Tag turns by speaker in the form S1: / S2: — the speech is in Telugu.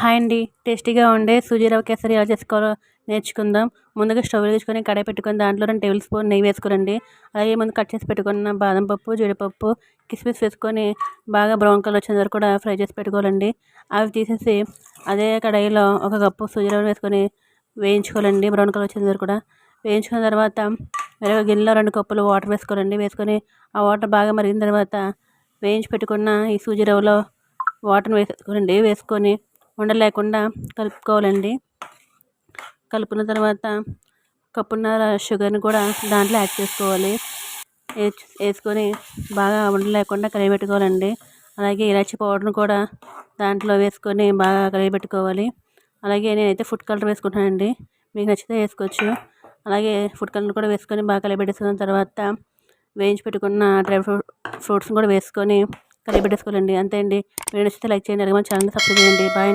S1: హాయ్ అండి. టేస్టీగా ఉండే సూజీ రవ్వ కేసరి ఎలా చేసుకోవాలో నేర్చుకుందాం. ముందుగా స్టవ్ వెలిగించుకొని కడాయి పెట్టుకొని దాంట్లో 2 టేబుల్ స్పూన్ నెయ్యి వేసుకోరండి. అలాగే ముందు కట్ చేసి పెట్టుకున్న బాదం పప్పు, జీడిపప్పు, కిస్మిస్ వేసుకొని బాగా బ్రౌన్ కలర్ వచ్చేంత వరకు కూడా ఫ్రై చేసి పెట్టుకోవాలండి. అవి తీసేసి అదే కడాయిలో 1 కప్పు సూజీ రవ్వ వేసుకొని వేయించుకోవాలండి. బ్రౌన్ కలర్ వచ్చేంత వరకు కూడా వేయించుకున్న తర్వాత వేరే గిన్నెలో 2 కప్పులు వాటర్ వేసుకోవాలండి. వేసుకొని ఆ వాటర్ బాగా మరిగిన తర్వాత వేయించి పెట్టుకున్న ఈ సూజీ రవ్వలో వాటర్ని వేసుకోవాలండి. వేసుకొని ఉండలు లేకుండా కలుపుకోవాలండి. కలుపుకున్న తర్వాత కప్పున్నర షుగర్ని కూడా దాంట్లో యాడ్ చేసుకోవాలి. వేసుకొని బాగా ఉండలు లేకుండా కలియబెట్టుకోవాలండి. అలాగే ఇలాచీ పౌడర్ని కూడా దాంట్లో వేసుకొని బాగా కలియబెట్టుకోవాలి. అలాగే నేనైతే ఫుడ్ కలర్ వేసుకుంటానండి. మీకు నచ్చితే వేసుకోవచ్చు. అలాగే ఫుడ్ కలర్ కూడా వేసుకొని బాగా కలియబెట్టేసుకున్న తర్వాత వేయించి పెట్టుకున్న డ్రై ఫ్రూట్స్ని కూడా వేసుకొని కలియబెట్టేసుకోవాలండి. అంతే అండి. వీడియో నచ్చితే లైక్ చేయండి. అలాగే మన ఛానల్ని సబ్స్క్రైబ్ చేయండి. బాయ్.